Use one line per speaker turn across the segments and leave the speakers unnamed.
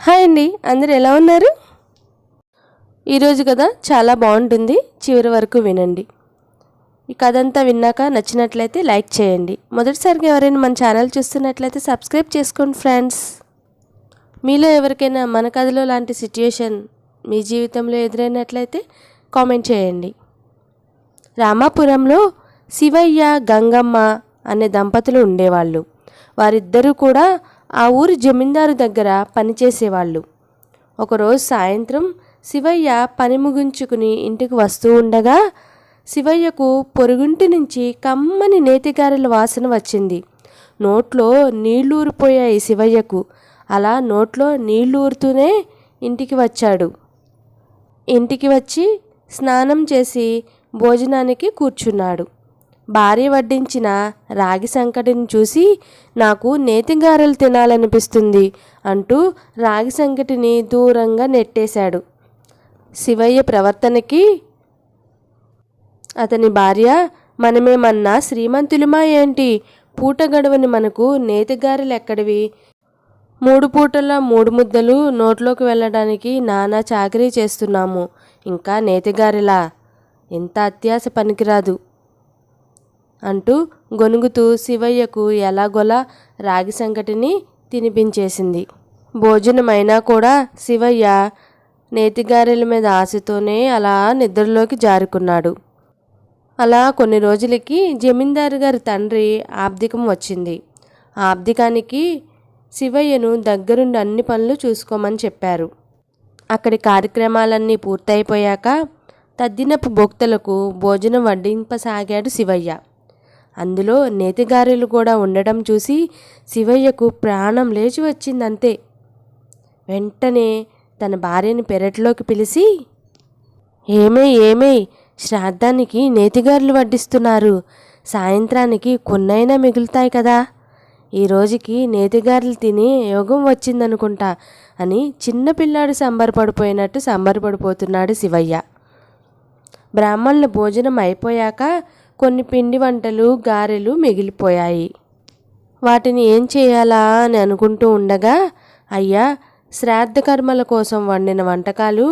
Hi అండి, అందరు ఎలా ఉన్నారు? ఈరోజు కథ చాలా బాగుంటుంది, చివరి వరకు వినండి. ఈ కథ అంతా విన్నాక నచ్చినట్లయితే లైక్ చేయండి. మొదటిసారిగా ఎవరైనా మన ఛానల్ చూస్తున్నట్లయితే సబ్స్క్రైబ్ చేసుకోండి ఫ్రెండ్స్. మీలో ఎవరికైనా మన కథలో లాంటి సిచ్యుయేషన్ మీ జీవితంలో ఎదురైనట్లయితే కామెంట్ చేయండి. రామాపురంలో శివయ్య, గంగమ్మ అనే దంపతులు ఉండేవాళ్ళు. వారిద్దరూ కూడా ఆ ఊరి జమీందారు దగ్గర పనిచేసేవాళ్ళు. ఒకరోజు సాయంత్రం శివయ్య పని ముగించుకుని ఇంటికి వస్తూ ఉండగా శివయ్యకు పొరుగుంటి నుంచి కమ్మని నేతిగారెల వాసన వచ్చింది. నోట్లో నీళ్లూరిపోయాయి శివయ్యకు. అలా నోట్లో నీళ్లూరుతూనే ఇంటికి వచ్చాడు. ఇంటికి వచ్చి స్నానం చేసి భోజనానికి కూర్చున్నాడు. భార్య వడ్డించిన రాగి సంకటిని చూసి నాకు నేతిగారెలు తినాలనిపిస్తుంది అంటూ రాగి సంకటిని దూరంగా నెట్టేశాడు. శివయ్య ప్రవర్తనకి అతని భార్య, మనమేమన్నా శ్రీమంతులమా ఏంటి? పూట గడవని మనకు నేతిగారెలు ఎక్కడివి? 3 పూటల 3 ముద్దలు నోట్లోకి వెళ్ళడానికి నానా చాకరీ చేస్తున్నాము, ఇంకా నేతిగారెలా? ఎంత అత్యాశ పనికిరాదు అంటూ గొనుగుతూ శివయ్యకు ఎలాగోలా రాగి సంకటిని తినిపించేసింది. భోజనమైనా కూడా శివయ్య నేతిగారెల మీద ఆశతోనే అలా నిద్రలోకి జారుకున్నాడు. అలా కొన్ని రోజులకి జమీందారు గారి తండ్రి ఆబ్దికం వచ్చింది. ఆ ఆబ్దికానికి శివయ్యను దగ్గరుండి అన్ని పనులు చూసుకోమని చెప్పారు. అక్కడి కార్యక్రమాలన్నీ పూర్తయిపోయాక తద్దినపు భోక్తలకు భోజనం వడ్డింపసాగాడు శివయ్య. అందులో నేతిగారెలు కూడా ఉండడం చూసి శివయ్యకు ప్రాణం లేచి వచ్చిందంతే. వెంటనే తన భార్యని పెరట్లోకి పిలిచి, ఏమే శ్రాద్ధానికి నేతిగారెలు వడ్డిస్తున్నారు, సాయంత్రానికి కొన్నైనా మిగులుతాయి కదా, ఈ రోజుకి నేతిగారెలు తిని యోగం వచ్చిందనుకుంటా అని చిన్నపిల్లాడు సంబరపడిపోతున్నాడు శివయ్య. బ్రాహ్మణుల భోజనం అయిపోయాక కొన్ని పిండి వంటలు, గారెలు మిగిలిపోయాయి. వాటిని ఏం చేయాలా అని అనుకుంటూ ఉండగా, అయ్యా, శ్రాద్ధ కర్మల కోసం వండిన వంటకాలు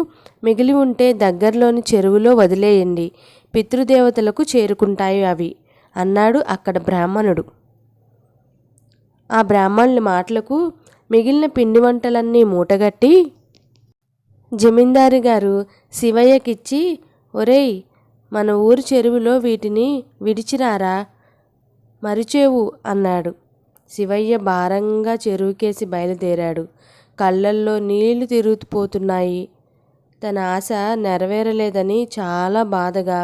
మిగిలి ఉంటే దగ్గరలోని చెరువులో వదిలేయండి, పితృదేవతలకు చేరుకుంటాయి అవి అన్నాడు అక్కడ బ్రాహ్మణుడు. ఆ బ్రాహ్మణుల మాటలకు మిగిలిన పిండి వంటలన్నీ మూటగట్టి జమీందారు గారు శివయ్యకిచ్చి, ఒరేయ్, మన ఊరు చెరువులో వీటిని విడిచిరారా, మరిచేవు అన్నాడు. శివయ్య భారంగా చెరువుకేసి బయలుదేరాడు. కళ్ళల్లో నీళ్లు తిరుగుతుపోతున్నాయి. తన ఆశ నెరవేరలేదని చాలా బాధగా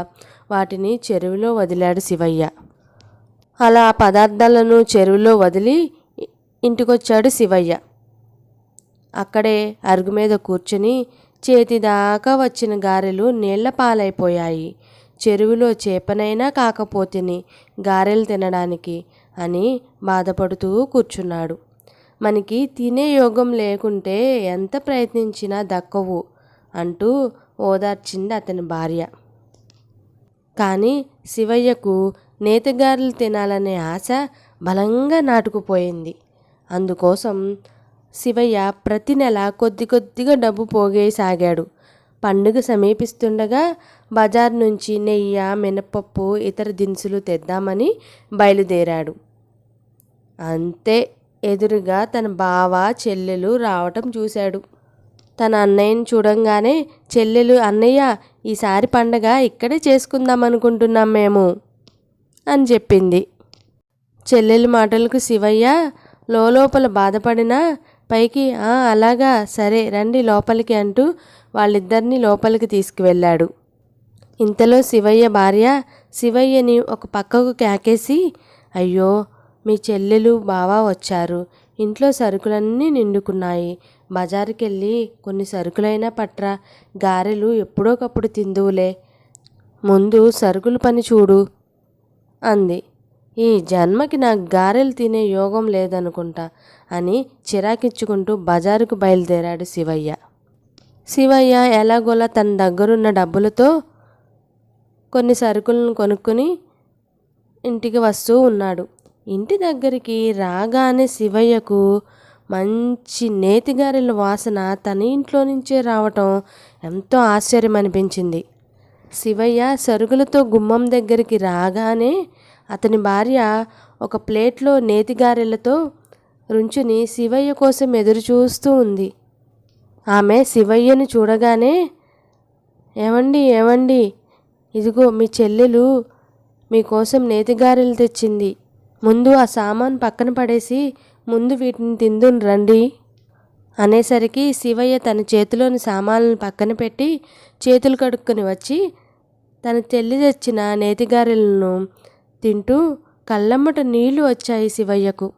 వాటిని చెరువులో వదిలాడు శివయ్య. అలా పదార్థాలను చెరువులో వదిలి ఇంటికొచ్చాడు శివయ్య. అక్కడే అరుగు మీద కూర్చుని చేతిదాకా వచ్చిన గారెలు నీళ్ల పాలైపోయాయి. చెరువులో చేపనైనా కాకపోతిని గారెలు తినడానికి అని బాధపడుతూ కూర్చున్నాడు. మనకి తినే యోగం లేకుంటే ఎంత ప్రయత్నించినా దక్కవు అంటూ ఓదార్చింది అతని భార్య. కానీ శివయ్యకు నేతిగారెలు తినాలనే ఆశ బలంగా నాటుకుపోయింది. అందుకోసం శివయ్య ప్రతి నెల కొద్దిగా డబ్బు పోగేసాగాడు. పండుగ సమీపిస్తుండగా బజార్ నుంచి నెయ్యి, మినపప్పు, ఇతర దినుసులు తెద్దామని బయలుదేరాడు. అంతే, ఎదురుగా తన బావ, చెల్లెలు రావటం చూశాడు. తన అన్నయ్యని చూడంగానే చెల్లెలు, అన్నయ్య, ఈసారి పండగ ఇక్కడే చేసుకుందాం అనుకుంటున్నాం మేము అని చెప్పింది. చెల్లెలి మాటలకు శివయ్య లోపల బాధపడినా పైకి అలాగా, సరే రండి లోపలికి అంటూ వాళ్ళిద్దరినీ లోపలికి తీసుకువెళ్ళాడు. ఇంతలో శివయ్య భార్య శివయ్యని ఒక పక్కకు కేకేసి, అయ్యో, మీ చెల్లెలు బావ వచ్చారు, ఇంట్లో సరుకులన్నీ నిండుకున్నాయి, బజారుకెళ్ళి కొన్ని సరుకులైనా పట్రా, గారెలు ఎప్పుడోకప్పుడు తిందువులే, ముందు సరుకుల పని చూడు అంది. ఈ జన్మకి నాకు గారెలు తినే యోగం లేదనుకుంటా అని చిరాకిచ్చుకుంటూ బజారుకు బయలుదేరాడు శివయ్య. శివయ్య ఎలాగోలా తన దగ్గరున్న డబ్బులతో కొన్ని సరుకులను కొనుక్కుని ఇంటికి వస్తూ ఉన్నాడు. ఇంటి దగ్గరికి రాగానే శివయ్యకు మంచి నేతిగారెల వాసన తన ఇంట్లో నుంచే రావటం ఎంతో ఆశ్చర్యం అనిపించింది. శివయ్య సరుగులతో గుమ్మం దగ్గరికి రాగానే అతని భార్య ఒక ప్లేట్లో నేతిగారెలతో రుంచుని శివయ్య కోసం ఎదురు చూస్తూ ఉంది. ఆమె శివయ్యను చూడగానే, ఏమండి ఏమండి, ఇదిగో మీ చెల్లెలు మీకోసం నేతిగారెలు తెచ్చింది. ముందు ఆ సామాన్ పక్కన పడేసి ముందు వీటిని తిందును రండి అనేసరికి శివయ్య తన చేతిలోని సామాన్లను పక్కన పెట్టి చేతులు కడుక్కొని వచ్చి తన చెల్లి తెచ్చిన నేతిగారెలను తింటూ కళ్ళమ్మట నీళ్లు వచ్చాయి శివయ్యకు.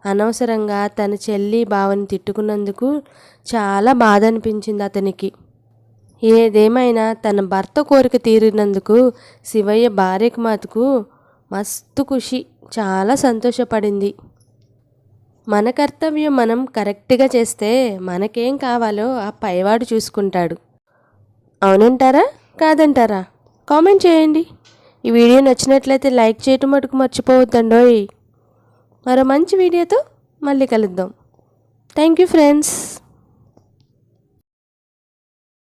అనవసరంగా తన చెల్లి బావని తిట్టుకున్నందుకు చాలా బాధ అనిపించింది అతనికి. ఏదేమైనా తన భర్త కోరిక తీరినందుకు శివయ్య భార్యకు మాతకు మస్తు ఖుషి, చాలా సంతోషపడింది. మన కర్తవ్యం మనం కరెక్ట్గా చేస్తే మనకేం కావాలో ఆ పైవాడు చూసుకుంటాడు. అవునంటారా కాదంటారా? కామెంట్ చేయండి. ఈ వీడియో నచ్చినట్లయితే లైక్ చేయటం మటుకు మర్చిపోవద్దండోయ్. మరో మంచి వీడియోతో మళ్ళీ కలుద్దాం. Thank you friends.